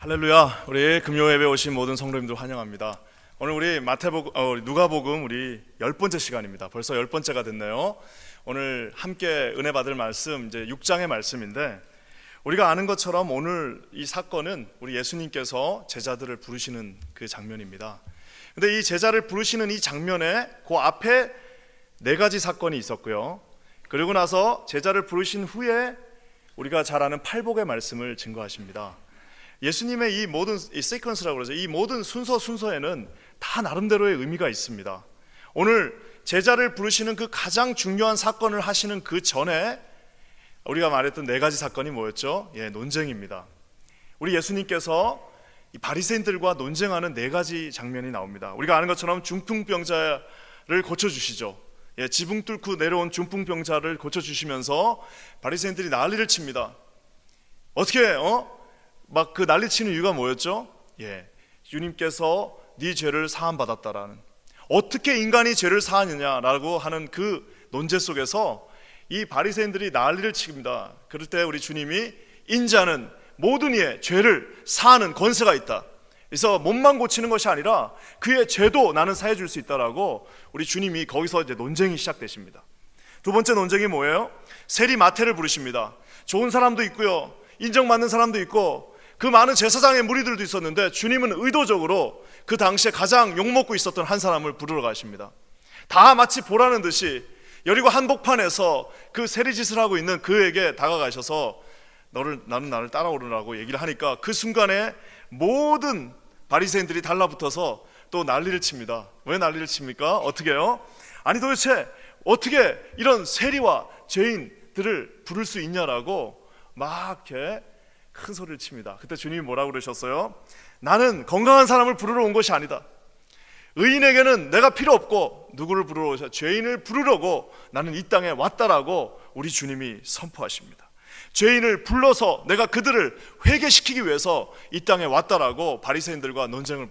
할렐루야. 우리 금요 예배 오신 모든 성도님들 환영합니다. 오늘 우리 누가복음 우리 10번째 시간입니다. 벌써 10번째가 됐네요. 오늘 함께 은혜 받을 말씀 이제 6장의 말씀인데, 우리가 아는 것처럼 오늘 이 사건은 우리 예수님께서 제자들을 부르시는 그 장면입니다. 근데 이 제자를 부르시는 이 장면에 그 앞에 네 가지 사건이 있었고요. 그리고 나서 제자를 부르신 후에 우리가 잘 아는 팔복의 말씀을 증거하십니다. 예수님의 이 모든 시퀀스라고 그러죠. 이 모든 순서에는 다 나름대로의 의미가 있습니다. 오늘 제자를 부르시는 그 가장 중요한 사건을 하시는 그 전에 우리가 말했던 네 가지 사건이 뭐였죠? 논쟁입니다. 우리 예수님께서 이 바리새인들과 논쟁하는 네 가지 장면이 나옵니다. 우리가 아는 것처럼 중풍병자를 고쳐주시죠. 지붕 뚫고 내려온 중풍병자를 고쳐주시면서 바리새인들이 난리를 칩니다. 어떻게 막 그 난리치는 이유가 뭐였죠? 주님께서 네 죄를 사함 받았다라는, 어떻게 인간이 죄를 사하느냐라고 하는 그 논제 속에서 이 바리새인들이 난리를 칩니다. 그럴 때 우리 주님이 인자는 모든 이의 죄를 사하는 권세가 있다. 그래서 몸만 고치는 것이 아니라 그의 죄도 나는 사해 줄 수 있다라고 우리 주님이 거기서 이제 논쟁이 시작되십니다. 두 번째 논쟁이 뭐예요? 세리 마태를 부르십니다. 좋은 사람도 있고요, 인정받는 사람도 있고 그 많은 제사장의 무리들도 있었는데 주님은 의도적으로 그 당시에 가장 욕먹고 있었던 한 사람을 부르러 가십니다. 다 마치 보라는 듯이 여리고 한복판에서 그 세리짓을 하고 있는 그에게 다가가셔서 나는 나를 따라오르라고 얘기를 하니까 그 순간에 모든 바리새인들이 달라붙어서 또 난리를 칩니다. 왜 난리를 칩니까? 어떻게 해요? 아니 도대체 어떻게 이런 세리와 죄인들을 부를 수 있냐라고 막 이렇게 큰 소리를 칩니다. 그때 주님이 뭐라고 그러셨어요? 나는 건강한 사람을 부르러 온 것이 아니다. 의인에게는 내가 필요 없고 누구를 부르러 오셔? 죄인을 부르려고 나는 이 땅에 왔다라고 우리 주님이 선포하십니다. 죄인을 불러서 내가 그들을 회개시키기 위해서 이 땅에 왔다라고 바리새인들과 논쟁을.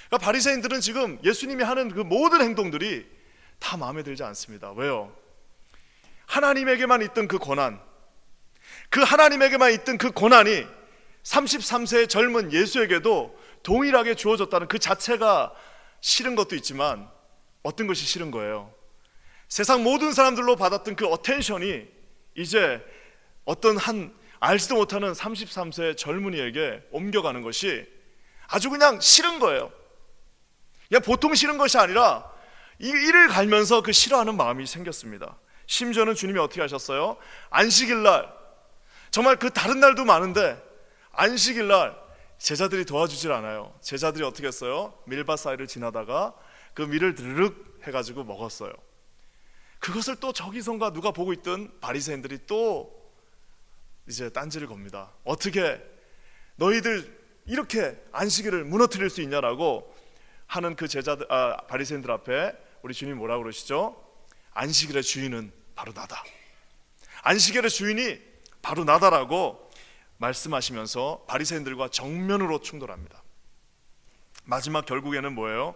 그러니까 바리새인들은 지금 예수님이 하는 그 모든 행동들이 다 마음에 들지 않습니다. 왜요? 하나님에게만 있던 그 권한, 그 하나님에게만 있던 그 고난이 33세의 젊은 예수에게도 동일하게 주어졌다는 그 자체가 싫은 것도 있지만, 어떤 것이 싫은 거예요? 세상 모든 사람들로 받았던 그 어텐션이 이제 어떤 한 알지도 못하는 33세의 젊은이에게 옮겨가는 것이 아주 그냥 싫은 거예요. 그냥 보통 싫은 것이 아니라 이를 갈면서 그 싫어하는 마음이 생겼습니다. 심지어는 주님이 어떻게 하셨어요? 안식일 날, 정말 그 다른 날도 많은데 안식일 날 제자들이 도와주질 않아요. 제자들이 어떻게 했어요? 밀밭 사이를 지나다가 그 밀을 드르륵 해가지고 먹었어요. 그것을 또 저기선가 누가 보고 있던 바리새인들이 또 이제 딴지를 겁니다. 어떻게 너희들 이렇게 안식일을 무너뜨릴 수 있냐라고 하는 그 바리새인들 앞에 우리 주님이 뭐라고 그러시죠? 안식일의 주인은 바로 나다. 안식일의 주인이 바로 나다라고 말씀하시면서 바리새인들과 정면으로 충돌합니다. 마지막 결국에는 뭐예요?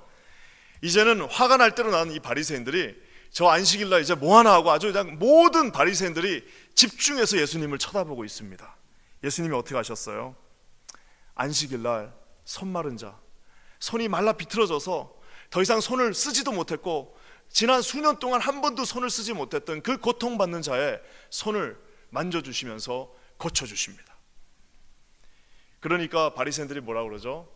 이제는 화가 날 대로 나는 이 바리새인들이 저 안식일날 이제 뭐하나 하고 아주 그냥 모든 바리새인들이 집중해서 예수님을 쳐다보고 있습니다. 예수님이 어떻게 하셨어요? 안식일날 손 마른 자, 손이 말라 비틀어져서 더 이상 손을 쓰지도 못했고 지난 수년 동안 한 번도 손을 쓰지 못했던 그 고통받는 자의 손을 만져주시면서 고쳐주십니다. 그러니까 바리새인들이 뭐라고 그러죠?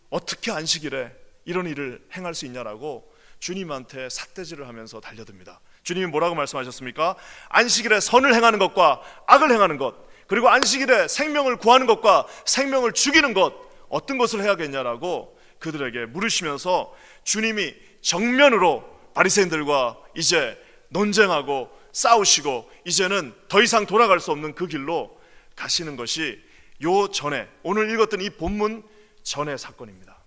어떻게 안식일에 이런 일을 행할 수 있냐라고 주님한테 삿대질을 하면서 달려듭니다. 주님이 뭐라고 말씀하셨습니까? 안식일에 선을 행하는 것과 악을 행하는 것, 그리고 안식일에 생명을 구하는 것과 생명을 죽이는 것, 어떤 것을 해야겠냐라고 그들에게 물으시면서 주님이 정면으로 바리새인들과 이제 논쟁하고 싸우시고 이제는 더 이상 돌아갈 수 없는 그 길로 가시는 것이 요 전에, 오늘 읽었던 이 본문 전의 사건입니다.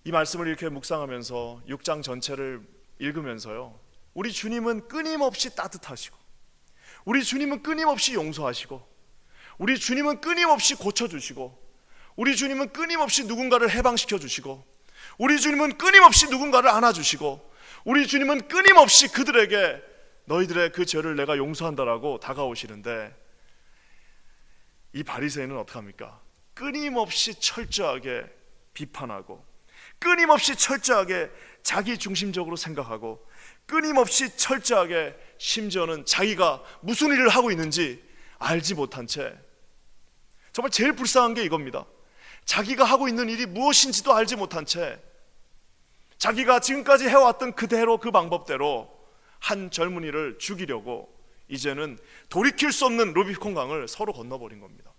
이 말씀을 이렇게 묵상하면서 6장 전체를 읽으면서요, 우리 주님은 끊임없이 따뜻하시고, 우리 주님은 끊임없이 용서하시고, 우리 주님은 끊임없이 고쳐주시고, 우리 주님은 끊임없이 누군가를 해방시켜 주시고, 우리 주님은 끊임없이 누군가를 안아주시고, 우리 주님은 끊임없이 그들에게 너희들의 그 죄를 내가 용서한다라고 다가오시는데, 이 바리새인은 어떡합니까? 끊임없이 철저하게 비판하고, 끊임없이 철저하게 자기 중심적으로 생각하고, 끊임없이 철저하게 심지어는 자기가 무슨 일을 하고 있는지 알지 못한 채, 정말 제일 불쌍한 게 이겁니다. 자기가 하고 있는 일이 무엇인지도 알지 못한 채 자기가 지금까지 해왔던 그대로, 그 방법대로 한 젊은이를 죽이려고 이제는 돌이킬 수 없는 루비콘 강을 서로 건너버린 겁니다.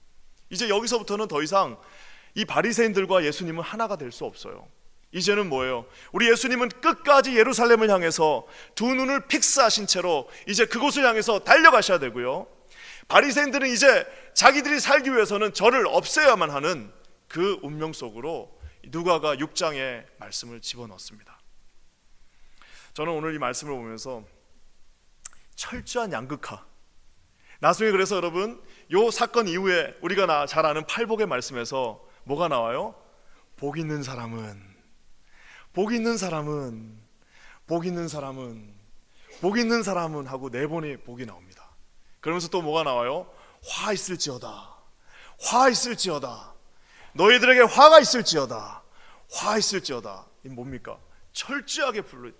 이제 여기서부터는 더 이상 이 바리새인들과 예수님은 하나가 될 수 없어요. 이제는 뭐예요? 우리 예수님은 끝까지 예루살렘을 향해서 두 눈을 픽스하신 채로 이제 그곳을 향해서 달려가셔야 되고요, 바리새인들은 이제 자기들이 살기 위해서는 저를 없애야만 하는 그 운명 속으로 누가가 6장의 말씀을 집어넣습니다. 저는 오늘 이 말씀을 보면서 철저한 양극화, 나중에 그래서 여러분 이 사건 이후에 우리가 잘 아는 팔복의 말씀에서 뭐가 나와요? 복 있는 사람은, 복 있는 사람은, 복 있는 사람은, 복 있는 사람은 하고 4번의 복이 나옵니다. 그러면서 또 뭐가 나와요? 화 있을지어다, 화 있을지어다, 너희들에게 화가 있을지어다, 화 있을지어다. 이 뭡니까? 철저하게 불러.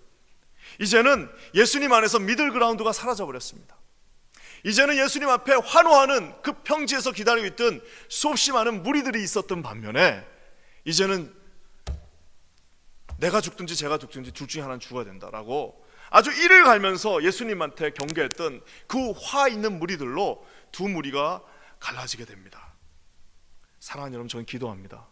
이제는 예수님 안에서 미들그라운드가 사라져버렸습니다. 이제는 예수님 앞에 환호하는 그 평지에서 기다리고 있던 수없이 많은 무리들이 있었던 반면에 이제는 내가 죽든지 제가 죽든지 둘 중에 하나는 죽어야 된다라고 아주 이를 갈면서 예수님한테 경계했던 그 화 있는 무리들로 두 무리가 갈라지게 됩니다. 사랑하는 여러분, 저는 기도합니다.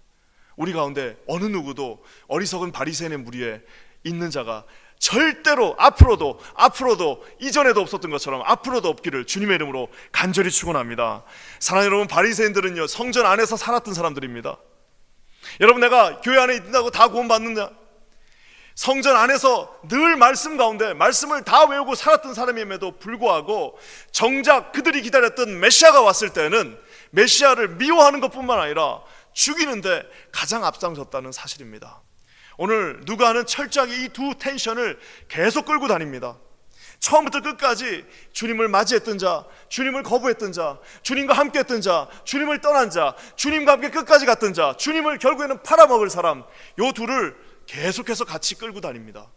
우리 가운데 어느 누구도 어리석은 바리새인의 무리에 있는 자가 절대로 앞으로도 이전에도 없었던 것처럼 앞으로도 없기를 주님의 이름으로 간절히 축원합니다. 사랑하는 여러분, 바리새인들은요 성전 안에서 살았던 사람들입니다. 여러분, 내가 교회 안에 있다고 다 구원받느냐? 성전 안에서 늘 말씀 가운데 말씀을 다 외우고 살았던 사람임에도 불구하고 정작 그들이 기다렸던 메시아가 왔을 때는 메시아를 미워하는 것뿐만 아니라 죽이는데 가장 앞장섰다는 사실입니다. 오늘 누가는 철저하게 이 두 텐션을 계속 끌고 다닙니다. 처음부터 끝까지 주님을 맞이했던 자, 주님을 거부했던 자, 주님과 함께 했던 자, 주님을 떠난 자, 주님과 함께 끝까지 갔던 자, 주님을 결국에는 팔아먹을 사람, 요 둘을 계속해서 같이 끌고 다닙니다.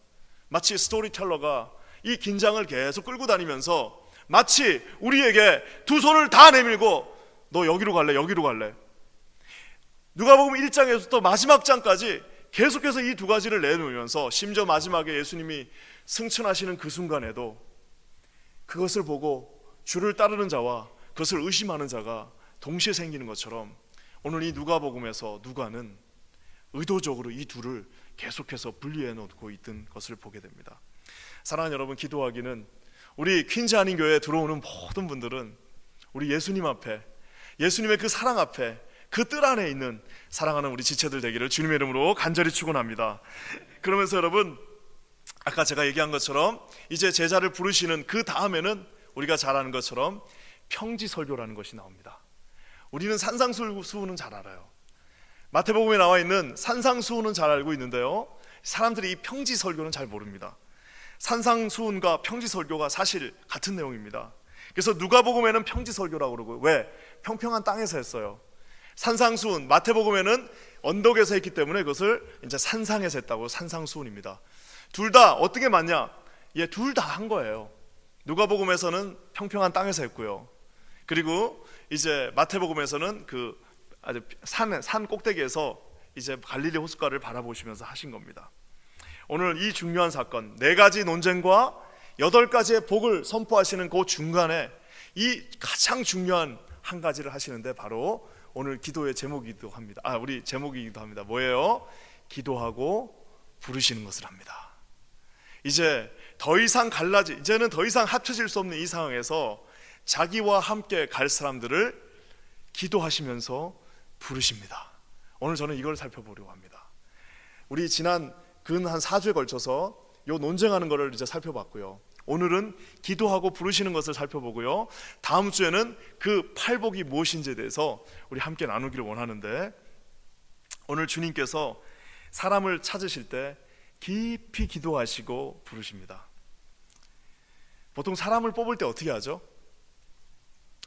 마치 스토리텔러가 이 긴장을 계속 끌고 다니면서 마치 우리에게 두 손을 다 내밀고 너 여기로 갈래, 여기로 갈래. 누가복음 1장에서부터 마지막 장까지 계속해서 이 두 가지를 내놓으면서 심지어 마지막에 예수님이 승천하시는 그 순간에도 그것을 보고 주를 따르는 자와 그것을 의심하는 자가 동시에 생기는 것처럼 오늘 이 누가복음에서 누가는 의도적으로 이 둘을 계속해서 분리해 놓고 있던 것을 보게 됩니다. 사랑하는 여러분, 기도하기는 우리 퀸즈 한인 교회에 들어오는 모든 분들은 우리 예수님 앞에, 예수님의 그 사랑 앞에, 그 뜰 안에 있는 사랑하는 우리 지체들 되기를 주님의 이름으로 간절히 축원합니다. 그러면서 여러분, 아까 제가 얘기한 것처럼 이제 제자를 부르시는 그 다음에는 우리가 잘 아는 것처럼 평지설교라는 것이 나옵니다. 우리는 산상수훈은 잘 알아요. 마태복음에 나와 있는 산상수훈은 잘 알고 있는데요, 사람들이 이 평지설교는 잘 모릅니다. 산상수훈과 평지설교가 사실 같은 내용입니다. 그래서 누가복음에는 평지설교라고 그러고, 왜? 평평한 땅에서 했어요. 산상수훈, 마태복음에는 언덕에서 했기 때문에 그것을 이제 산상에서 했다고 산상수훈입니다. 둘 다 어떻게 맞냐? 둘 다 한 거예요. 누가복음에서는 평평한 땅에서 했고요, 그리고 이제 마태복음에서는 그 아주 산 꼭대기에서 이제 갈릴리 호숫가를 바라보시면서 하신 겁니다. 오늘 이 중요한 사건, 4가지 논쟁과 8가지의 복을 선포하시는 그 중간에 이 가장 중요한 한 가지를 하시는데 바로 오늘 기도의 제목이기도 합니다. 우리 제목이기도 합니다. 뭐예요? 기도하고 부르시는 것을 합니다. 이제는 더 이상 합쳐질 수 없는 이 상황에서 자기와 함께 갈 사람들을 기도하시면서 부르십니다. 오늘 저는 이걸 살펴보려고 합니다. 우리 지난 근 한 4주에 걸쳐서 요 논쟁하는 것을 이제 살펴봤고요, 오늘은 기도하고 부르시는 것을 살펴보고요, 다음 주에는 그 팔복이 무엇인지에 대해서 우리 함께 나누기를 원하는데, 오늘 주님께서 사람을 찾으실 때 깊이 기도하시고 부르십니다. 보통 사람을 뽑을 때 어떻게 하죠?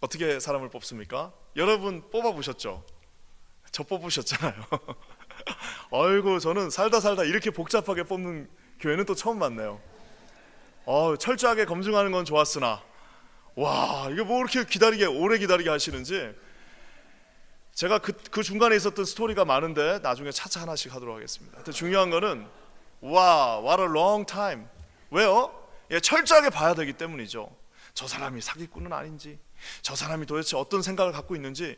어떻게 사람을 뽑습니까? 여러분 뽑아보셨죠? 저 뽑으셨잖아요. 아이고, 저는 살다 이렇게 복잡하게 뽑는 교회는 또 처음 봤네요. 철저하게 검증하는 건 좋았으나, 와, 이게 뭐 이렇게 오래 기다리게 하시는지. 제가 그 중간에 있었던 스토리가 많은데 나중에 차차 하나씩 하도록 하겠습니다. 근데 중요한 거는, 와, what a long time. 왜요? 철저하게 봐야 되기 때문이죠. 저 사람이 사기꾼은 아닌지, 저 사람이 도대체 어떤 생각을 갖고 있는지,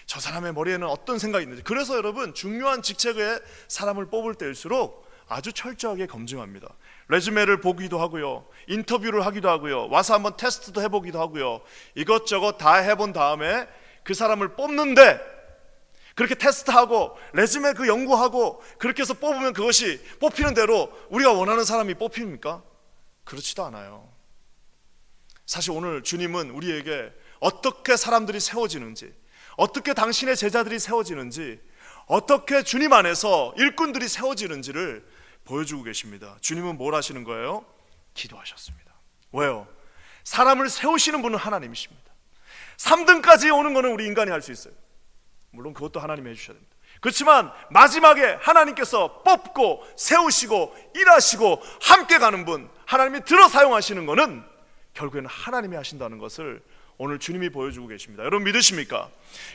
저 사람의 머리에는 어떤 생각이 있는지. 그래서 여러분, 중요한 직책에 사람을 뽑을 때일수록 아주 철저하게 검증합니다. 레주메를 보기도 하고요, 인터뷰를 하기도 하고요, 와서 한번 테스트도 해보기도 하고요, 이것저것 다 해본 다음에 그 사람을 뽑는데, 그렇게 테스트하고 레주메 그 연구하고 그렇게 해서 뽑으면 그것이 뽑히는 대로 우리가 원하는 사람이 뽑힙니까? 그렇지도 않아요. 사실 오늘 주님은 우리에게 어떻게 사람들이 세워지는지, 어떻게 당신의 제자들이 세워지는지, 어떻게 주님 안에서 일꾼들이 세워지는지를 보여주고 계십니다. 주님은 뭘 하시는 거예요? 기도하셨습니다. 왜요? 사람을 세우시는 분은 하나님이십니다. 3등까지 오는 거는 우리 인간이 할 수 있어요. 물론 그것도 하나님이 해주셔야 됩니다. 그렇지만 마지막에 하나님께서 뽑고 세우시고 일하시고 함께 가는 분, 하나님이 들어 사용하시는 거는 결국에는 하나님이 하신다는 것을 오늘 주님이 보여주고 계십니다. 여러분 믿으십니까?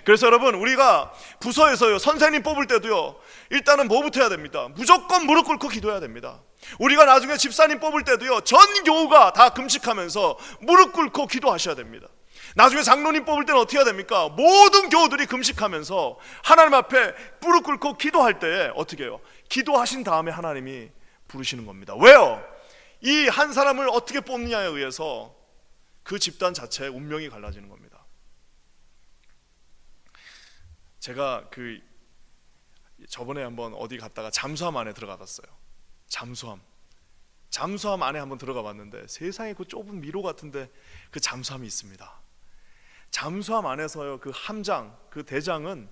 그래서 여러분, 우리가 부서에서요, 선생님 뽑을 때도요, 일단은 뭐부터 해야 됩니다? 무조건 무릎 꿇고 기도해야 됩니다. 우리가 나중에 집사님 뽑을 때도요, 전 교우가 다 금식하면서 무릎 꿇고 기도하셔야 됩니다. 나중에 장로님 뽑을 때는 어떻게 해야 됩니까? 모든 교우들이 금식하면서 하나님 앞에 무릎 꿇고 기도할 때에 어떻게 해요? 기도하신 다음에 하나님이 부르시는 겁니다. 왜요? 이 한 사람을 어떻게 뽑느냐에 의해서 그 집단 자체의 운명이 갈라지는 겁니다. 제가 저번에 한번 어디 갔다가 잠수함 안에 들어가 봤어요. 잠수함 안에 한번 들어가 봤는데 세상에 그 좁은 미로 같은데 그 잠수함이 있습니다. 잠수함 안에서요, 그 함장, 그 대장은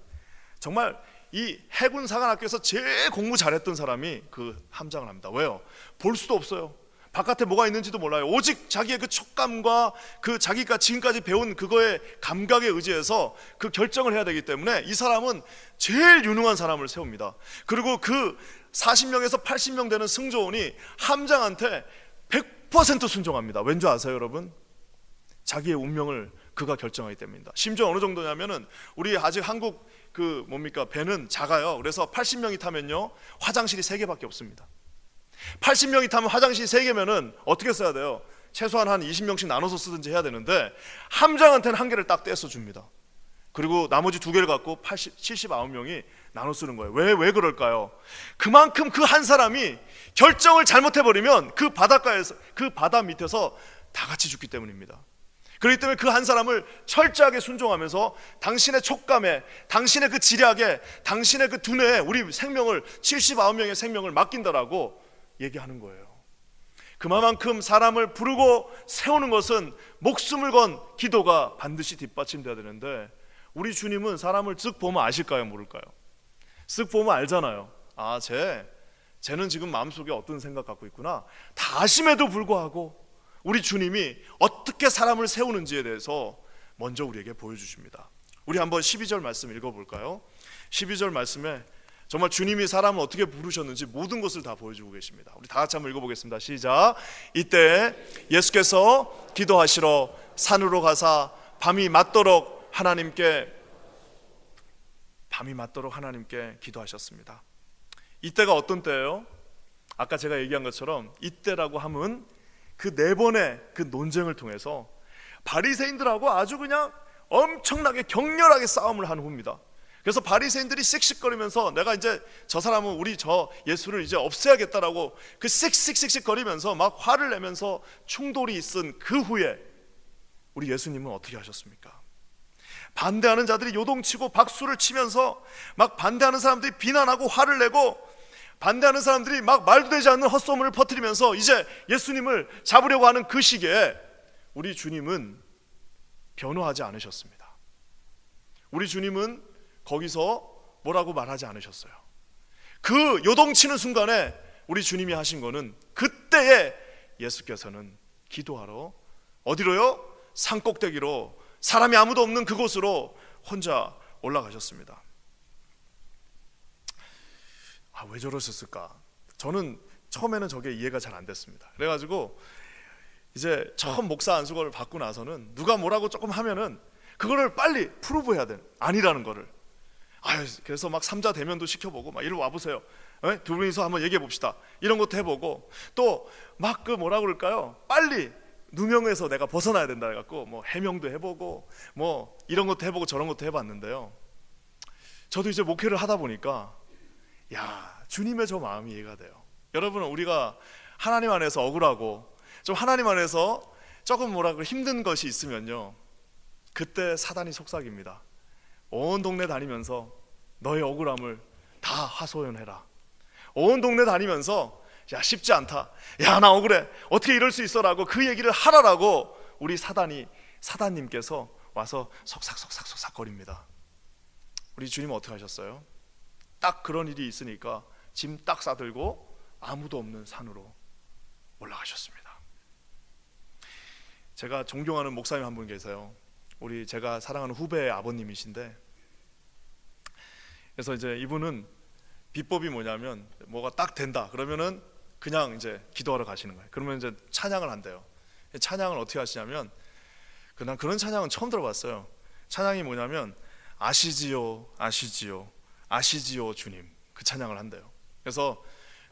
정말 이 해군 사관학교에서 제일 공부 잘했던 사람이 그 함장을 합니다. 왜요? 볼 수도 없어요. 바깥에 뭐가 있는지도 몰라요. 오직 자기의 그 촉감과 그 자기가 지금까지 배운 그거의 감각에 의지해서 그 결정을 해야 되기 때문에 이 사람은 제일 유능한 사람을 세웁니다. 그리고 그 40명에서 80명 되는 승조원이 함장한테 100% 순종합니다. 왠지 아세요, 여러분? 자기의 운명을 그가 결정하기 때문입니다. 심지어 어느 정도냐면은, 우리 아직 한국 배는 작아요. 그래서 80명이 타면요, 화장실이 3개밖에 없습니다. 80명이 타면 화장실이 3개면은 어떻게 써야 돼요? 최소한 한 20명씩 나눠서 쓰든지 해야 되는데, 함장한테는 1개를 딱 떼서 줍니다. 그리고 나머지 2개를 갖고 79명이 나눠 쓰는 거예요. 왜 그럴까요? 그만큼 그 한 사람이 결정을 잘못해버리면 그 바닷가에서, 그 바다 밑에서 다 같이 죽기 때문입니다. 그렇기 때문에 그 한 사람을 철저하게 순종하면서 당신의 촉감에, 당신의 그 지략에, 당신의 그 두뇌에 우리 생명을, 79명의 생명을 맡긴다라고 얘기하는 거예요. 그만큼 사람을 부르고 세우는 것은 목숨을 건 기도가 반드시 뒷받침돼야 되는데, 우리 주님은 사람을 쓱 보면 아실까요? 모를까요? 쓱 보면 알잖아요. 아, 쟤는 지금 마음속에 어떤 생각 갖고 있구나. 다 아심에도 불구하고 우리 주님이 어떻게 사람을 세우는지에 대해서 먼저 우리에게 보여주십니다. 우리 한번 12절 말씀 읽어볼까요? 12절 말씀에 정말 주님이 사람을 어떻게 부르셨는지 모든 것을 다 보여주고 계십니다. 우리 다 같이 한번 읽어보겠습니다. 시작. 이때 예수께서 기도하시러 산으로 가사 밤이 맞도록 하나님께 기도하셨습니다. 이때가 어떤 때예요? 아까 제가 얘기한 것처럼 이때라고 하면 그 4번의 그 논쟁을 통해서 바리새인들하고 아주 그냥 엄청나게 격렬하게 싸움을 한 후입니다. 그래서 바리새인들이 씩씩거리면서 내가 이제 저 사람은 저 예수를 이제 없애야겠다라고 그 씩씩거리면서 막 화를 내면서 충돌이 있은 그 후에 우리 예수님은 어떻게 하셨습니까? 반대하는 자들이 요동치고 박수를 치면서 막 반대하는 사람들이 비난하고 화를 내고, 반대하는 사람들이 막 말도 되지 않는 헛소문을 퍼뜨리면서 이제 예수님을 잡으려고 하는 그 시기에 우리 주님은 변호하지 않으셨습니다. 우리 주님은 거기서 뭐라고 말하지 않으셨어요. 그 요동치는 순간에 우리 주님이 하신 거는, 그때에 예수께서는 기도하러 어디로요? 산꼭대기로, 사람이 아무도 없는 그곳으로 혼자 올라가셨습니다. 왜 저러셨을까? 저는 처음에는 저게 이해가 잘 안 됐습니다. 그래가지고 이제 처음 목사 안수거를 받고 나서는 누가 뭐라고 조금 하면은 그거를 빨리 프루브해야 돼. 아니라는 거를. 그래서 막 삼자 대면도 시켜보고 막 이리 와보세요. 두 분이서 한번 얘기해 봅시다. 이런 것도 해보고 또 막 그 뭐라 그럴까요? 빨리 누명에서 내가 벗어나야 된다 해갖고 뭐 해명도 해보고 뭐 이런 것도 해보고 저런 것도 해봤는데요. 저도 이제 목회를 하다 보니까 주님의 저 마음이 이해가 돼요. 여러분, 우리가 하나님 안에서 억울하고 좀 하나님 안에서 조금 힘든 것이 있으면요, 그때 사단이 속삭입니다. 온 동네 다니면서 너의 억울함을 다 하소연해라. 온 동네 다니면서 쉽지 않다, 나 억울해, 어떻게 이럴 수 있어 라고 그 얘기를 하라라고 우리 사단님께서 와서 속삭거립니다. 우리 주님은 어떻게 하셨어요? 딱 그런 일이 있으니까 짐 딱 싸들고 아무도 없는 산으로 올라가셨습니다. 제가 존경하는 목사님 한 분 계세요. 제가 사랑하는 후배의 아버님이신데, 그래서 이제 이분은 비법이 뭐냐면 뭐가 딱 된다 그러면은 그냥 이제 기도하러 가시는 거예요. 그러면 이제 찬양을 한대요. 찬양을 어떻게 하시냐면, 난 그런 찬양은 처음 들어봤어요. 찬양이 뭐냐면 아시지요 아시지요 아시지요 주님, 그 찬양을 한대요. 그래서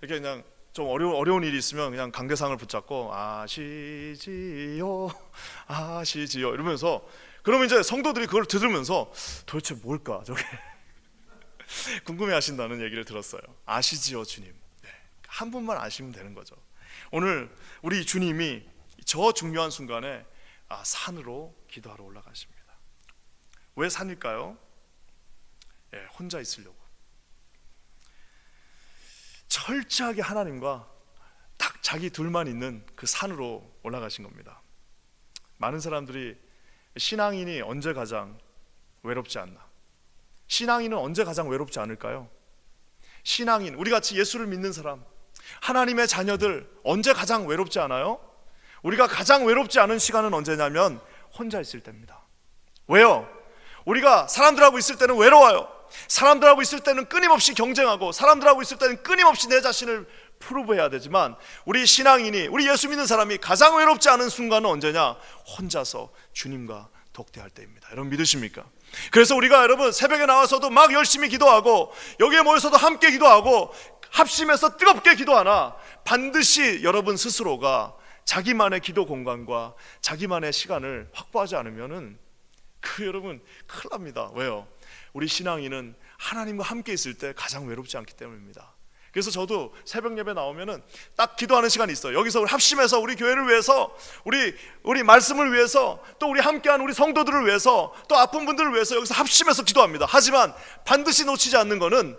이렇게 그냥 좀 어려운 일이 있으면 그냥 강대상을 붙잡고 아시지요 아시지요 이러면서, 그러면 이제 성도들이 그걸 들으면서 도대체 뭘까 저게 궁금해하신다는 얘기를 들었어요. 아시지요 주님, 한 분만 아시면 되는 거죠. 오늘 우리 주님이 저 중요한 순간에 산으로 기도하러 올라가십니다. 왜 산일까요? 혼자 있으려고. 철저하게 하나님과 딱 자기 둘만 있는 그 산으로 올라가신 겁니다. 많은 사람들이 신앙인이 언제 가장 외롭지 않나? 신앙인은 언제 가장 외롭지 않을까요? 신앙인, 우리 같이 예수를 믿는 사람, 하나님의 자녀들 언제 가장 외롭지 않아요? 우리가 가장 외롭지 않은 시간은 언제냐면 혼자 있을 때입니다. 왜요? 우리가 사람들하고 있을 때는 외로워요. 사람들하고 있을 때는 끊임없이 경쟁하고, 사람들하고 있을 때는 끊임없이 내 자신을 프루브해야 되지만, 우리 신앙인이, 우리 예수 믿는 사람이 가장 외롭지 않은 순간은 언제냐? 혼자서 주님과 독대할 때입니다. 여러분 믿으십니까? 그래서 우리가 여러분 새벽에 나와서도 막 열심히 기도하고, 여기에 모여서도 함께 기도하고, 합심해서 뜨겁게 기도하나 반드시 여러분 스스로가 자기만의 기도 공간과 자기만의 시간을 확보하지 않으면은 여러분 큰일 납니다. 왜요? 우리 신앙인은 하나님과 함께 있을 때 가장 외롭지 않기 때문입니다. 그래서 저도 새벽 예배 나오면은 딱 기도하는 시간이 있어요. 여기서 우리 합심해서 우리 교회를 위해서, 우리 말씀을 위해서, 또 우리 함께한 우리 성도들을 위해서, 또 아픈 분들을 위해서 여기서 합심해서 기도합니다. 하지만 반드시 놓치지 않는 거는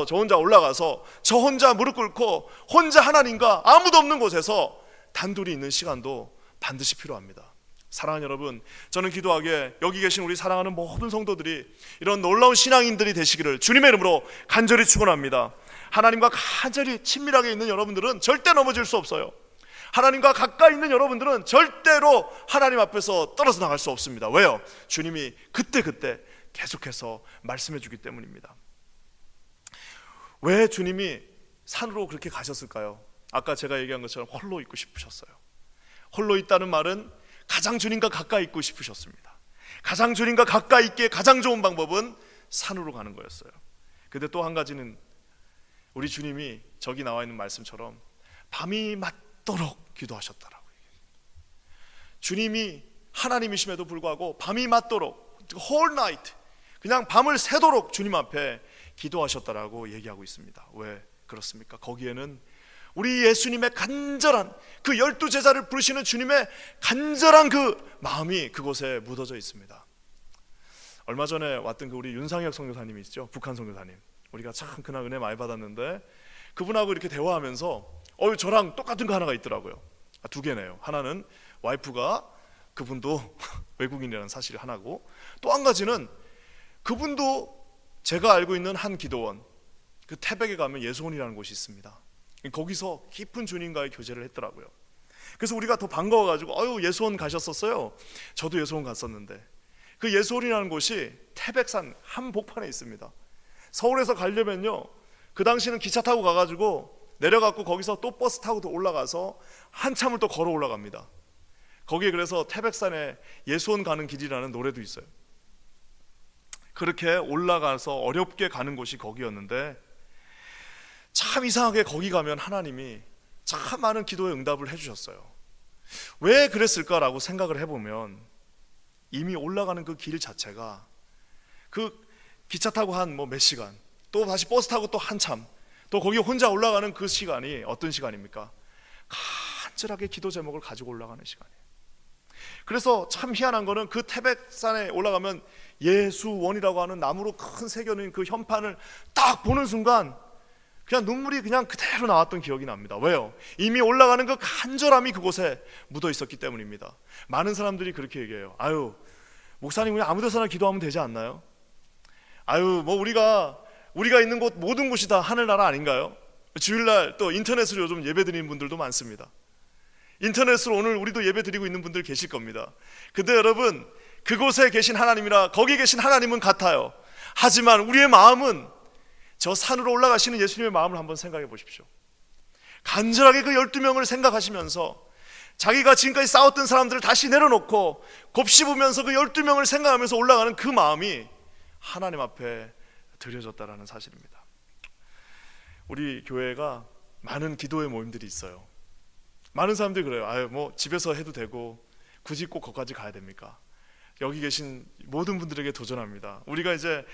저 혼자 올라가서 저 혼자 무릎 꿇고 혼자 하나님과 아무도 없는 곳에서 단둘이 있는 시간도 반드시 필요합니다. 사랑하는 여러분, 저는 기도하기에 여기 계신 우리 사랑하는 모든 성도들이 이런 놀라운 신앙인들이 되시기를 주님의 이름으로 간절히 축원합니다. 하나님과 간절히 친밀하게 있는 여러분들은 절대 넘어질 수 없어요. 하나님과 가까이 있는 여러분들은 절대로 하나님 앞에서 떨어져 나갈 수 없습니다. 왜요? 주님이 그때 계속해서 말씀해 주기 때문입니다. 왜 주님이 산으로 그렇게 가셨을까요? 아까 제가 얘기한 것처럼 홀로 있고 싶으셨어요. 홀로 있다는 말은 가장 주님과 가까이 있고 싶으셨습니다. 가장 주님과 가까이 있기에 가장 좋은 방법은 산으로 가는 거였어요. 근데 또 한 가지는 우리 주님이 저기 나와 있는 말씀처럼 밤이 맞도록 기도하셨다라고 얘기해요. 주님이 하나님이심에도 불구하고 밤이 맞도록 whole night, 그냥 밤을 새도록 주님 앞에 기도하셨다라고 얘기하고 있습니다. 왜 그렇습니까? 거기에는 우리 예수님의 간절한 그 12제자를 부르시는 주님의 간절한 그 마음이 그곳에 묻어져 있습니다. 얼마 전에 왔던 우리 윤상혁 선교사님이 있죠. 북한 선교사님. 우리가 참 그날 은혜 많이 받았는데, 그분하고 이렇게 대화하면서 저랑 똑같은 거 하나가 있더라고요. 두 개네요. 하나는 와이프가, 그분도 외국인이라는 사실이 하나고, 또 한 가지는 그분도 제가 알고 있는 한 기도원, 그 태백에 가면 예수원이라는 곳이 있습니다. 거기서 깊은 주님과의 교제를 했더라고요. 그래서 우리가 더 반가워가지고 예수원 가셨었어요. 저도 예수원 갔었는데, 그 예수원이라는 곳이 태백산 한복판에 있습니다. 서울에서 가려면요 그 당시는 기차 타고 가가지고 내려갖고 거기서 또 버스 타고 또 올라가서 한참을 또 걸어 올라갑니다. 거기에 그래서 태백산에 예수원 가는 길이라는 노래도 있어요. 그렇게 올라가서 어렵게 가는 곳이 거기였는데, 참 이상하게 거기 가면 하나님이 참 많은 기도의 응답을 해주셨어요. 왜 그랬을까라고 생각을 해보면, 이미 올라가는 그 길 자체가, 그 기차 타고 한 몇 시간, 또 다시 버스 타고 또 한참, 또 거기 혼자 올라가는 그 시간이 어떤 시간입니까? 간절하게 기도 제목을 가지고 올라가는 시간이에요. 그래서 참 희한한 거는, 그 태백산에 올라가면 예수원이라고 하는 나무로 큰 새겨놓은 그 현판을 딱 보는 순간 그냥 눈물이 그냥 그대로 나왔던 기억이 납니다. 왜요? 이미 올라가는 그 간절함이 그곳에 묻어 있었기 때문입니다. 많은 사람들이 그렇게 얘기해요. 아유, 목사님 그냥 아무 데서나 기도하면 되지 않나요? 아유, 뭐 우리가 있는 곳 모든 곳이 다 하늘나라 아닌가요? 주일날 또 인터넷으로 요즘 예배 드리는 분들도 많습니다. 인터넷으로 오늘 우리도 예배 드리고 있는 분들 계실 겁니다. 근데 여러분, 그곳에 계신 하나님이라 거기 계신 하나님은 같아요. 하지만 우리의 마음은 저 산으로 올라가시는 예수님의 마음을 한번 생각해 보십시오. 간절하게 그 12명을 생각하시면서 자기가 지금까지 싸웠던 사람들을 다시 내려놓고 곱씹으면서 그 12명을 생각하면서 올라가는 그 마음이 하나님 앞에 드려졌다라는 사실입니다. 우리 교회가 많은 기도의 모임들이 있어요. 많은 사람들이 그래요. 아유, 뭐 집에서 해도 되고 굳이 꼭 거기까지 가야 됩니까? 여기 계신 모든 분들에게 도전합니다. 우리가 이제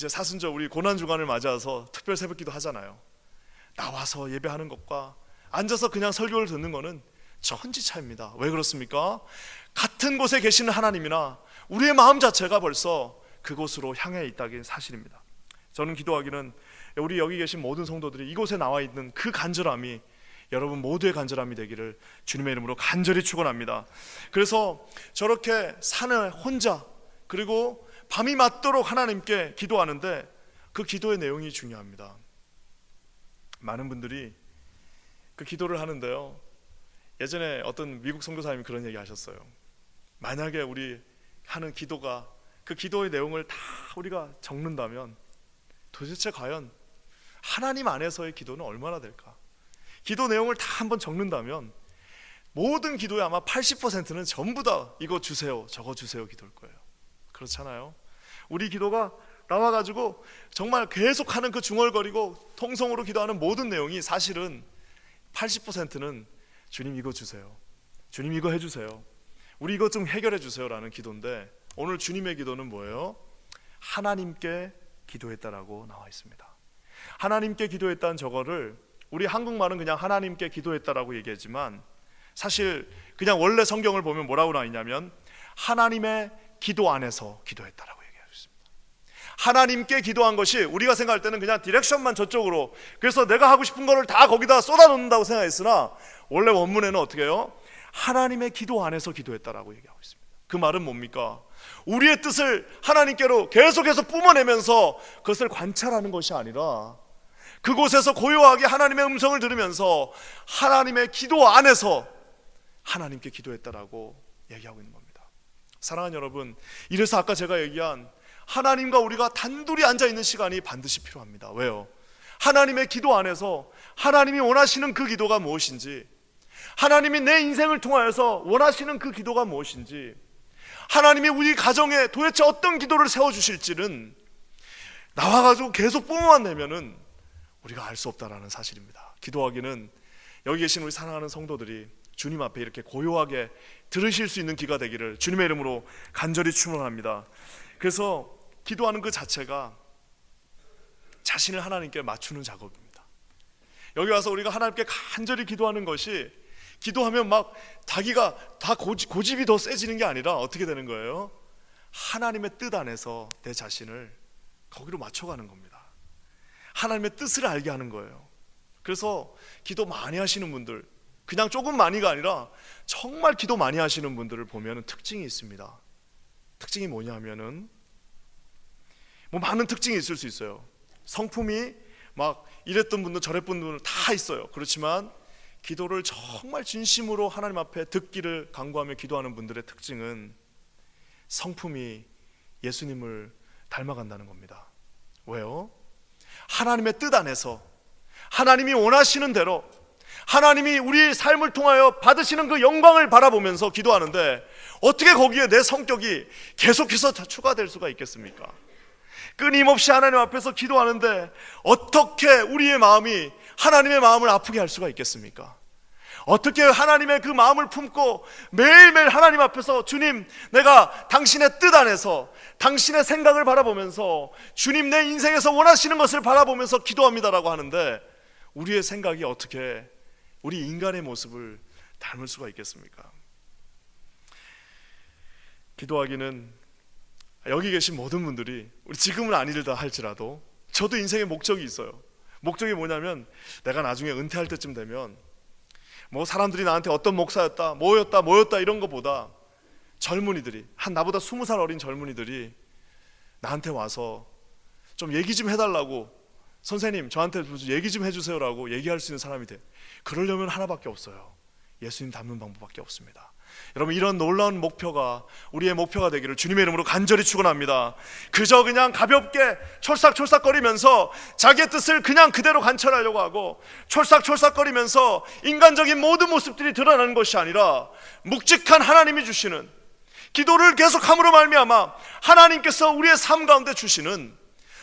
사순절 우리 고난주간을 맞아서 특별 새벽기도 하잖아요. 나와서 예배하는 것과 앉아서 그냥 설교를 듣는 거는 천지차입니다. 왜 그렇습니까? 같은 곳에 계시는 하나님이나 우리의 마음 자체가 벌써 그곳으로 향해 있다는 사실입니다. 저는 기도하기는 우리 여기 계신 모든 성도들이 이곳에 나와 있는 그 간절함이 여러분 모두의 간절함이 되기를 주님의 이름으로 간절히 축원합니다. 그래서 저렇게 산을 혼자, 그리고 밤이 맞도록 하나님께 기도하는데 그 기도의 내용이 중요합니다. 많은 분들이 그 기도를 하는데요, 예전에 어떤 미국 선교사님이 그런 얘기 하셨어요. 만약에 우리 하는 기도가, 그 기도의 내용을 다 우리가 적는다면 도대체 과연 하나님 안에서의 기도는 얼마나 될까? 기도 내용을 다 한번 적는다면 모든 기도의 아마 80%는 전부 다 이거 주세요, 저거 주세요 기도일 거예요. 그렇잖아요. 우리 기도가 나와가지고 정말 계속하는 그 중얼거리고 통성으로 기도하는 모든 내용이 사실은 80%는 주님 이거 주세요, 주님 이거 해주세요, 우리 이것 좀 해결해 주세요 라는 기도인데, 오늘 주님의 기도는 뭐예요? 하나님께 기도했다라고 나와 있습니다. 하나님께 기도했다는 저거를 우리 한국말은 그냥 하나님께 기도했다라고 얘기하지만, 사실 그냥 원래 성경을 보면 뭐라고 나와 있냐면 하나님의 기도 안에서 기도했다라고 얘기하고 있습니다. 하나님께 기도한 것이 우리가 생각할 때는 그냥 디렉션만 저쪽으로, 그래서 내가 하고 싶은 거를 다 거기다 쏟아놓는다고 생각했으나 원래 원문에는 어떻게 해요? 하나님의 기도 안에서 기도했다라고 얘기하고 있습니다. 그 말은 뭡니까? 우리의 뜻을 하나님께로 계속해서 뿜어내면서 그것을 관찰하는 것이 아니라 그곳에서 고요하게 하나님의 음성을 들으면서 하나님의 기도 안에서 하나님께 기도했다라고 얘기하고 있는 겁니다. 사랑하는 여러분, 이래서 아까 제가 얘기한 하나님과 우리가 단둘이 앉아있는 시간이 반드시 필요합니다. 왜요? 하나님의 기도 안에서 하나님이 원하시는 그 기도가 무엇인지, 하나님이 내 인생을 통하여서 원하시는 그 기도가 무엇인지, 하나님이 우리 가정에 도대체 어떤 기도를 세워주실지는 나와가지고 계속 뿜어만 내면은 우리가 알 수 없다라는 사실입니다. 기도하기는 여기 계신 우리 사랑하는 성도들이 주님 앞에 이렇게 고요하게 들으실 수 있는 기가 되기를 주님의 이름으로 간절히 축원합니다. 그래서 기도하는 그 자체가 자신을 하나님께 맞추는 작업입니다. 여기 와서 우리가 하나님께 간절히 기도하는 것이, 기도하면 막 자기가 다 고집이 더 세지는 게 아니라 어떻게 되는 거예요? 하나님의 뜻 안에서 내 자신을 거기로 맞춰가는 겁니다. 하나님의 뜻을 알게 하는 거예요. 그래서 기도 많이 하시는 분들, 그냥 조금 많이가 아니라 정말 기도 많이 하시는 분들을 보면 특징이 있습니다. 특징이 뭐냐면은 뭐 많은 특징이 있을 수 있어요. 성품이 막 이랬던 분들 저랬던 분들 다 있어요. 그렇지만 기도를 정말 진심으로 하나님 앞에 듣기를 간구하며 기도하는 분들의 특징은 성품이 예수님을 닮아간다는 겁니다. 왜요? 하나님의 뜻 안에서 하나님이 원하시는 대로 하나님이 우리 삶을 통하여 받으시는 그 영광을 바라보면서 기도하는데 어떻게 거기에 내 성격이 계속해서 추가될 수가 있겠습니까? 끊임없이 하나님 앞에서 기도하는데 어떻게 우리의 마음이 하나님의 마음을 아프게 할 수가 있겠습니까? 어떻게 하나님의 그 마음을 품고 매일매일 하나님 앞에서 주님, 내가 당신의 뜻 안에서 당신의 생각을 바라보면서 주님, 내 인생에서 원하시는 것을 바라보면서 기도합니다라고 하는데 우리의 생각이 어떻게 우리 인간의 모습을 닮을 수가 있겠습니까? 기도하기는 여기 계신 모든 분들이 우리 지금은 아니다 할지라도 저도 인생의 목적이 있어요. 목적이 뭐냐면 내가 나중에 은퇴할 때쯤 되면 뭐 사람들이 나한테 어떤 목사였다 뭐였다 이런 것보다 젊은이들이 나보다 20살 어린 젊은이들이 나한테 와서 좀 얘기 좀 해달라고, 선생님 저한테 얘기 좀 해주세요라고 얘기할 수 있는 사람이 돼. 그러려면 하나밖에 없어요. 예수님 닮는 방법밖에 없습니다. 여러분, 이런 놀라운 목표가 우리의 목표가 되기를 주님의 이름으로 간절히 축원합니다. 그저 그냥 가볍게 촐싹촐싹거리면서 자기의 뜻을 그냥 그대로 관철하려고 하고 촐싹촐싹거리면서 인간적인 모든 모습들이 드러나는 것이 아니라 묵직한 하나님이 주시는, 기도를 계속함으로 말미암아 하나님께서 우리의 삶 가운데 주시는,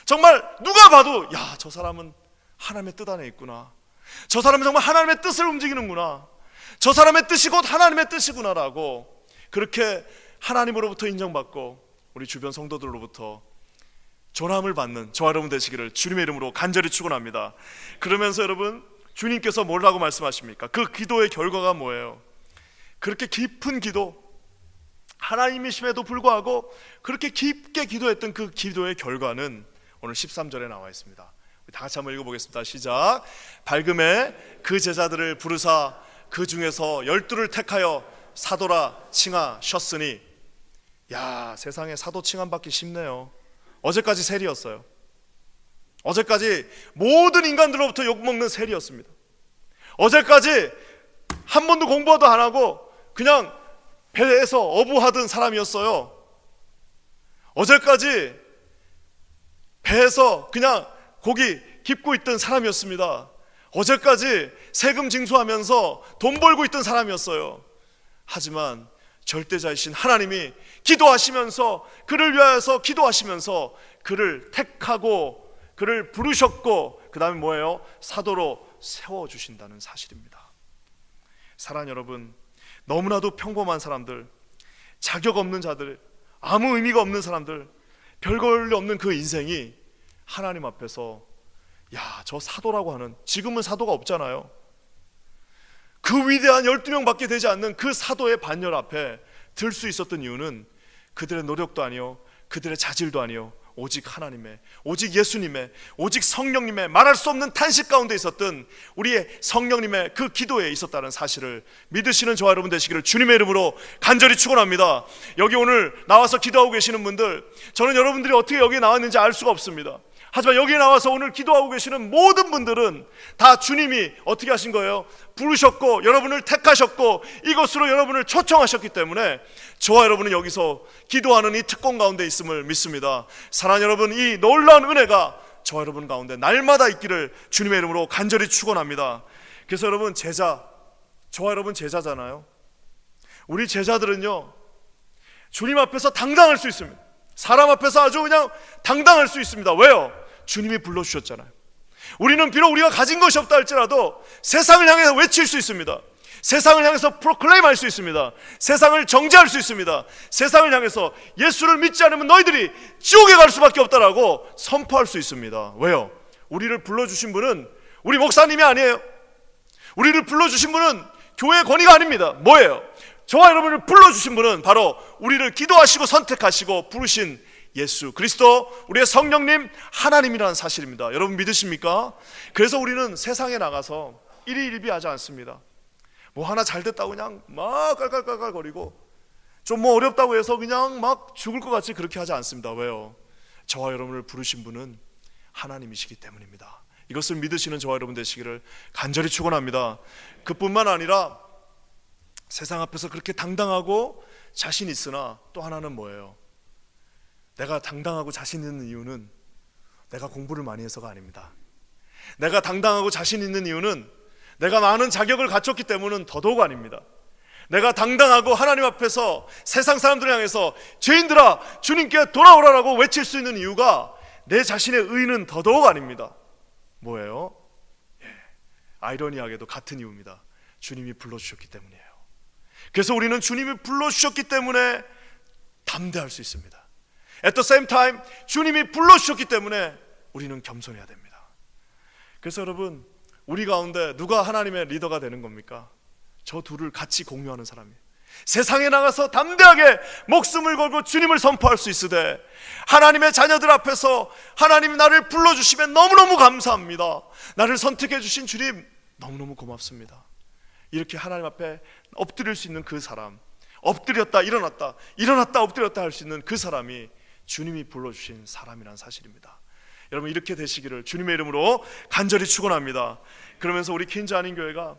정말 누가 봐도 야, 저 사람은 하나님의 뜻 안에 있구나, 저 사람은 정말 하나님의 뜻을 움직이는구나, 저 사람의 뜻이 곧 하나님의 뜻이구나라고 그렇게 하나님으로부터 인정받고 우리 주변 성도들로부터 존함을 받는 저와 여러분 되시기를 주님의 이름으로 간절히 축원합니다. 그러면서 여러분, 주님께서 뭐라고 말씀하십니까? 그 기도의 결과가 뭐예요? 그렇게 깊은 기도, 하나님이심에도 불구하고 그렇게 깊게 기도했던 그 기도의 결과는 오늘 13절에 나와 있습니다. 다 같이 한번 읽어보겠습니다. 시작. 밝음에 그 제자들을 부르사 그 중에서 12를 택하여 사도라 칭하셨으니. 야, 세상에 사도 칭함 받기 쉽네요. 어제까지 세리였어요. 어제까지 모든 인간들로부터 욕먹는 세리였습니다. 어제까지 한 번도 공부도 안 하고 그냥 배에서 어부하던 사람이었어요. 어제까지 배에서 그냥 고기 깁고 있던 사람이었습니다. 어제까지 세금 징수하면서 돈 벌고 있던 사람이었어요. 하지만 절대자이신 하나님이 기도하시면서 그를 위하여서 기도하시면서 그를 택하고 그를 부르셨고 그 다음에 뭐예요? 사도로 세워주신다는 사실입니다. 사랑하는 여러분, 너무나도 평범한 사람들, 자격 없는 자들, 아무 의미가 없는 사람들, 별거 없는 그 인생이 하나님 앞에서 야, 저 사도라고 하는, 지금은 사도가 없잖아요. 그 위대한 12명 밖에 되지 않는 그 사도의 반열 앞에 들 수 있었던 이유는 그들의 노력도 아니요, 그들의 자질도 아니요, 오직 하나님의, 오직 예수님의, 오직 성령님의 말할 수 없는 탄식 가운데 있었던 우리의 성령님의 그 기도에 있었다는 사실을 믿으시는 저와 여러분 되시기를 주님의 이름으로 간절히 축원합니다. 여기 오늘 나와서 기도하고 계시는 분들, 저는 여러분들이 어떻게 여기에 나왔는지 알 수가 없습니다. 하지만 여기에 나와서 오늘 기도하고 계시는 모든 분들은 다 주님이 어떻게 하신 거예요? 부르셨고 여러분을 택하셨고 이것으로 여러분을 초청하셨기 때문에 저와 여러분은 여기서 기도하는 이 특권 가운데 있음을 믿습니다. 사랑하는 여러분, 이 놀라운 은혜가 저와 여러분 가운데 날마다 있기를 주님의 이름으로 간절히 축원합니다. 그래서 여러분, 제자, 저와 여러분 제자잖아요. 우리 제자들은요, 주님 앞에서 당당할 수 있습니다. 사람 앞에서 아주 그냥 당당할 수 있습니다. 왜요? 주님이 불러주셨잖아요. 우리는 비록 우리가 가진 것이 없다 할지라도 세상을 향해서 외칠 수 있습니다. 세상을 향해서 프로클레임 할 수 있습니다. 세상을 정죄할 수 있습니다. 세상을 향해서 예수를 믿지 않으면 너희들이 지옥에 갈 수밖에 없다라고 선포할 수 있습니다. 왜요? 우리를 불러주신 분은 우리 목사님이 아니에요. 우리를 불러주신 분은 교회 권위가 아닙니다. 뭐예요? 저와 여러분을 불러주신 분은 바로 우리를 기도하시고 선택하시고 부르신 예수 그리스도, 우리의 성령님 하나님이라는 사실입니다. 여러분 믿으십니까? 그래서 우리는 세상에 나가서 일희일비하지 않습니다. 뭐 하나 잘 됐다고 그냥 막 깔깔깔깔거리고 좀 뭐 어렵다고 해서 그냥 막 죽을 것 같이 그렇게 하지 않습니다. 왜요? 저와 여러분을 부르신 분은 하나님이시기 때문입니다. 이것을 믿으시는 저와 여러분 되시기를 간절히 축원합니다. 그뿐만 아니라 세상 앞에서 그렇게 당당하고 자신 있으나 또 하나는 뭐예요? 내가 당당하고 자신 있는 이유는 내가 공부를 많이 해서가 아닙니다. 내가 당당하고 자신 있는 이유는 내가 많은 자격을 갖췄기 때문은 더더욱 아닙니다. 내가 당당하고 하나님 앞에서 세상 사람들을 향해서 죄인들아 주님께 돌아오라라고 외칠 수 있는 이유가 내 자신의 의는 더더욱 아닙니다. 뭐예요? 아이러니하게도 같은 이유입니다. 주님이 불러주셨기 때문이에요. 그래서 우리는 주님이 불러주셨기 때문에 담대할 수 있습니다. At the same time 주님이 불러주셨기 때문에 우리는 겸손해야 됩니다. 그래서 여러분, 우리 가운데 누가 하나님의 리더가 되는 겁니까? 저 둘을 같이 공유하는 사람이에요. 세상에 나가서 담대하게 목숨을 걸고 주님을 선포할 수 있으되, 하나님의 자녀들 앞에서 하나님이 나를 불러주시면 너무너무 감사합니다, 나를 선택해 주신 주님 너무너무 고맙습니다, 이렇게 하나님 앞에 엎드릴 수 있는 그 사람, 엎드렸다 일어났다 일어났다 엎드렸다 할 수 있는 그 사람이 주님이 불러주신 사람이란 사실입니다. 여러분, 이렇게 되시기를 주님의 이름으로 간절히 축원합니다. 그러면서 우리 퀸즈 한인교회가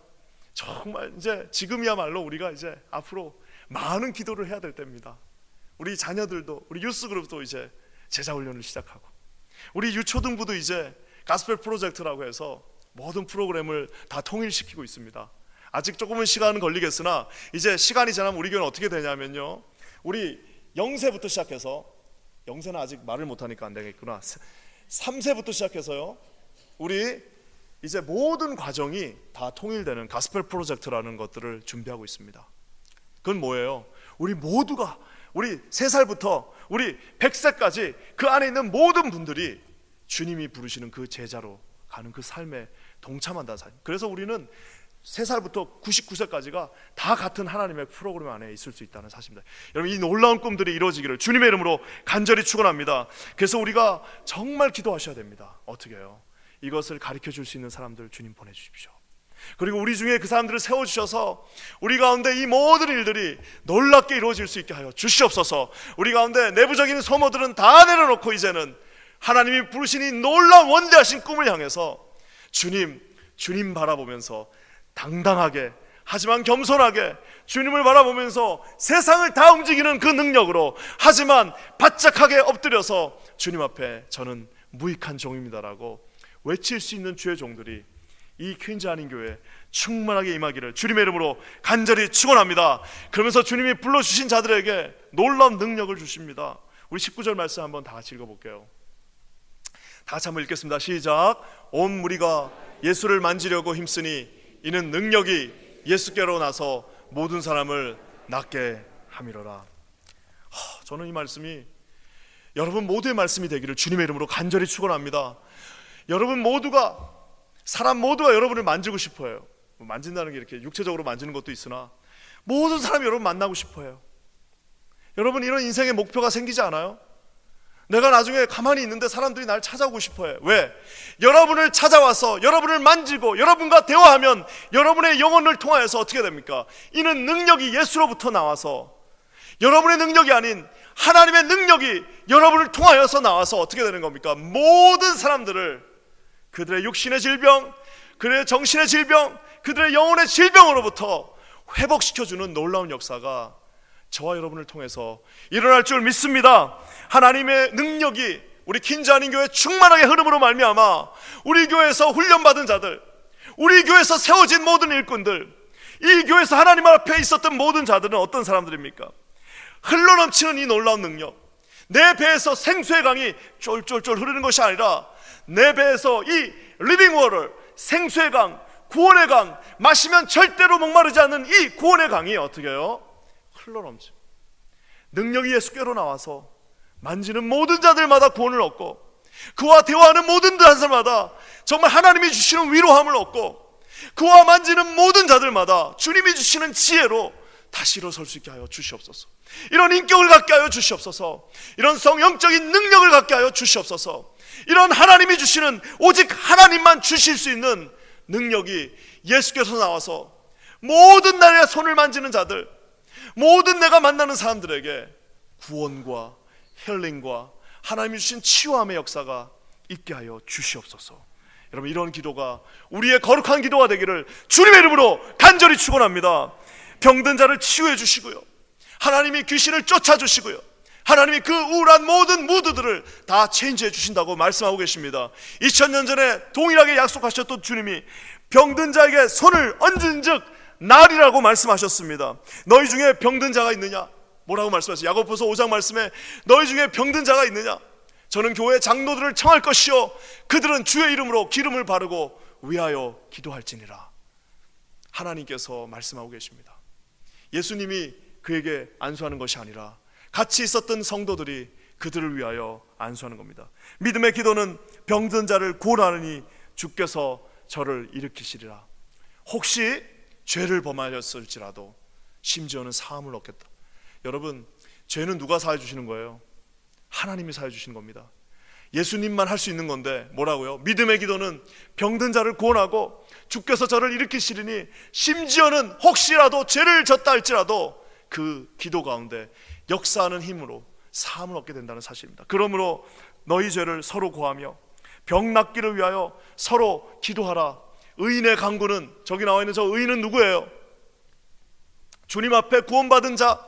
정말 이제 지금이야말로 우리가 이제 앞으로 많은 기도를 해야 될 때입니다. 우리 자녀들도, 우리 유스그룹도 이제 제자훈련을 시작하고, 우리 유초등부도 이제 가스펠 프로젝트라고 해서 모든 프로그램을 다 통일시키고 있습니다. 아직 조금은 시간은 걸리겠으나 이제 시간이 지나면 우리 교회는 어떻게 되냐면요, 우리 0세부터 시작해서, 0세는 아직 말을 못하니까 안 되겠구나, 3세부터 시작해서요, 우리 이제 모든 과정이 다 통일되는 가스펠 프로젝트라는 것들을 준비하고 있습니다. 그건 뭐예요? 우리 모두가, 우리 3살부터 우리 100세까지 그 안에 있는 모든 분들이 주님이 부르시는 그 제자로 가는 그 삶에 동참한다는 삶. 그래서 우리는 3살부터 99세까지가 다 같은 하나님의 프로그램 안에 있을 수 있다는 사실입니다. 여러분, 이 놀라운 꿈들이 이루어지기를 주님의 이름으로 간절히 축원합니다. 그래서 우리가 정말 기도하셔야 됩니다. 어떻게 해요? 이것을 가르쳐 줄 수 있는 사람들 주님 보내주십시오. 그리고 우리 중에 그 사람들을 세워주셔서 우리 가운데 이 모든 일들이 놀랍게 이루어질 수 있게 하여 주시옵소서. 우리 가운데 내부적인 소모들은 다 내려놓고 이제는 하나님이 부르신 이 놀라운 원대하신 꿈을 향해서 주님 바라보면서 당당하게, 하지만 겸손하게 주님을 바라보면서 세상을 다 움직이는 그 능력으로, 하지만 바짝하게 엎드려서 주님 앞에 저는 무익한 종입니다라고 외칠 수 있는 주의 종들이 이 퀸즈 한인교회에 충만하게 임하기를 주님의 이름으로 간절히 축원합니다. 그러면서 주님이 불러주신 자들에게 놀라운 능력을 주십니다. 우리 19절 말씀 한번 다 같이 읽어볼게요. 다 같이 한번 읽겠습니다. 시작. 온 무리가 예수를 만지려고 힘쓰니 이는 능력이 예수께로 나서 모든 사람을 낫게 함이로라. 저는 이 말씀이 여러분 모두의 말씀이 되기를 주님의 이름으로 간절히 축원합니다. 여러분 모두가, 사람 모두가 여러분을 만지고 싶어요. 만진다는 게 이렇게 육체적으로 만지는 것도 있으나 모든 사람이 여러분 만나고 싶어요. 여러분, 이런 인생의 목표가 생기지 않아요? 내가 나중에 가만히 있는데 사람들이 날 찾아오고 싶어요. 왜? 여러분을 찾아와서 여러분을 만지고 여러분과 대화하면 여러분의 영혼을 통하여서 어떻게 됩니까? 이는 능력이 예수로부터 나와서, 여러분의 능력이 아닌 하나님의 능력이 여러분을 통하여서 나와서 어떻게 되는 겁니까? 모든 사람들을 그들의 육신의 질병, 그들의 정신의 질병, 그들의 영혼의 질병으로부터 회복시켜주는 놀라운 역사가 저와 여러분을 통해서 일어날 줄 믿습니다. 하나님의 능력이 우리 퀸즈 한인교회 충만하게 흐름으로 말미암아 우리 교회에서 훈련받은 자들, 우리 교회에서 세워진 모든 일꾼들, 이 교회에서 하나님 앞에 있었던 모든 자들은 어떤 사람들입니까? 흘러넘치는 이 놀라운 능력, 내 배에서 생수의 강이 쫄쫄쫄 흐르는 것이 아니라 내 배에서 이 리빙 워터, 생수의 강, 구원의 강, 마시면 절대로 목마르지 않는 이 구원의 강이 어떻게 해요? 흘러넘쳐. 능력이 예수께로 나와서 만지는 모든 자들마다 구원을 얻고, 그와 대화하는 모든 사람마다 정말 하나님이 주시는 위로함을 얻고, 그와 만지는 모든 자들마다 주님이 주시는 지혜로 다시 일어설 수 있게 하여 주시옵소서. 이런 인격을 갖게 하여 주시옵소서. 이런 성영적인 능력을 갖게 하여 주시옵소서. 이런 하나님이 주시는, 오직 하나님만 주실 수 있는 능력이 예수께서 나와서 모든 나의 손을 만지는 자들, 모든 내가 만나는 사람들에게 구원과 힐링과 하나님이 주신 치유함의 역사가 있게 하여 주시옵소서. 여러분, 이런 기도가 우리의 거룩한 기도가 되기를 주님의 이름으로 간절히 축원합니다. 병든 자를 치유해 주시고요, 하나님이 귀신을 쫓아주시고요, 하나님이 그 우울한 모든 무드들을 다 체인지해 주신다고 말씀하고 계십니다. 2000년 전에 동일하게 약속하셨던 주님이 병든 자에게 손을 얹은 즉 나으리라고 말씀하셨습니다. 너희 중에 병든 자가 있느냐? 뭐라고 말씀하셨어요? 야고보서 5장 말씀에 너희 중에 병든 자가 있느냐? 저는 교회 장로들을 청할 것이요 그들은 주의 이름으로 기름을 바르고 위하여 기도할지니라. 하나님께서 말씀하고 계십니다. 예수님이 그에게 안수하는 것이 아니라 같이 있었던 성도들이 그들을 위하여 안수하는 겁니다. 믿음의 기도는 병든 자를 구원하느니 주께서 저를 일으키시리라. 혹시 죄를 범하였을지라도 심지어는 사함을 얻겠다. 여러분, 죄는 누가 사해 주시는 거예요? 하나님이 사해 주시는 겁니다. 예수님만 할 수 있는 건데 뭐라고요? 믿음의 기도는 병든 자를 구원하고 주께서 저를 일으키시리니 심지어는 혹시라도 죄를 졌다 할지라도 그 기도 가운데 역사하는 힘으로 사함을 얻게 된다는 사실입니다. 그러므로 너희 죄를 서로 고하며 병 낫기를 위하여 서로 기도하라. 의인의 간구는, 저기 나와 있는 저 의인은 누구예요? 주님 앞에 구원받은 자,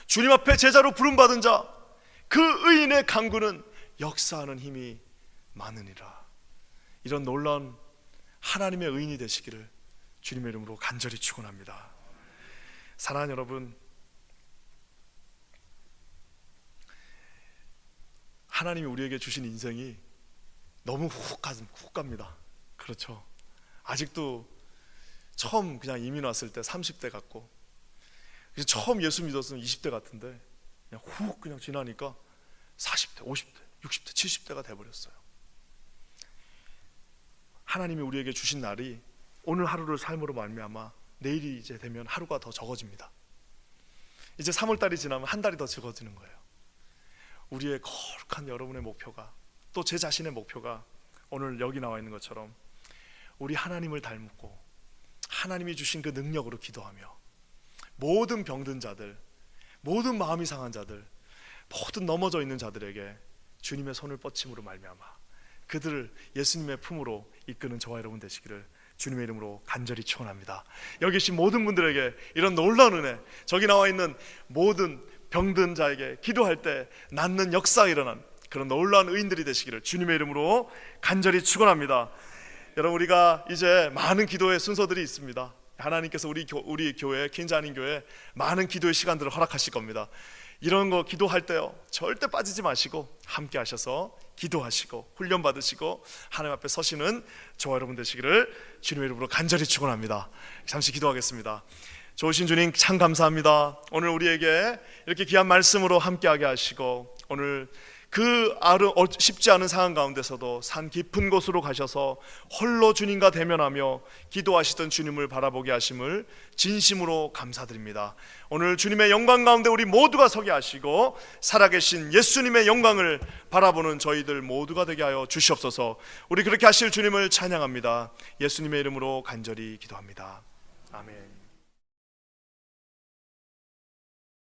주님 앞에 제자로 부름받은 자, 그 의인의 간구는 역사하는 힘이 많으니라. 이런 놀라운 하나님의 의인이 되시기를 주님의 이름으로 간절히 축원합니다. 사랑하는 여러분, 하나님이 우리에게 주신 인생이 너무 훅 갑니다. 그렇죠? 아직도 처음 그냥 이민 왔을 때 30대 같고, 처음 예수 믿었으면 20대 같은데 그냥 훅 그냥 지나니까 40대, 50대, 60대, 70대가 돼버렸어요. 하나님이 우리에게 주신 날이 오늘 하루를 삶으로 말미암아 내일이 이제 되면 하루가 더 적어집니다. 이제 3월달이 지나면 한 달이 더 적어지는 거예요. 우리의 거룩한 여러분의 목표가, 또 제 자신의 목표가 오늘 여기 나와 있는 것처럼 우리 하나님을 닮고 하나님이 주신 그 능력으로 기도하며 모든 병든 자들, 모든 마음이 상한 자들, 모든 넘어져 있는 자들에게 주님의 손을 뻗침으로 말미암아 그들을 예수님의 품으로 이끄는 저와 여러분 되시기를 주님의 이름으로 간절히 축원합니다. 여기 계신 모든 분들에게 이런 놀라운 은혜, 저기 나와 있는 모든 병든 자에게 기도할 때 낫는 역사가 일어난 그런 놀라운 의인들이 되시기를 주님의 이름으로 간절히 축원합니다. 여러분, 우리가 이제 많은 기도의 순서들이 있습니다. 하나님께서 우리 교회, 퀸자님 교회 많은 기도의 시간들을 허락하실 겁니다. 이런 거 기도할 때요, 절대 빠지지 마시고 함께 하셔서 기도하시고 훈련 받으시고 하나님 앞에 서시는 저와 여러분 되시기를 주님의 이름으로 간절히 축원합니다. 잠시 기도하겠습니다. 좋으신 주님 참 감사합니다. 오늘 우리에게 이렇게 귀한 말씀으로 함께하게 하시고 오늘 그 쉽지 않은 상황 가운데서도 산 깊은 곳으로 가셔서 홀로 주님과 대면하며 기도하시던 주님을 바라보게 하심을 진심으로 감사드립니다. 오늘 주님의 영광 가운데 우리 모두가 서게 하시고 살아계신 예수님의 영광을 바라보는 저희들 모두가 되게 하여 주시옵소서. 우리 그렇게 하실 주님을 찬양합니다. 예수님의 이름으로 간절히 기도합니다. 아멘.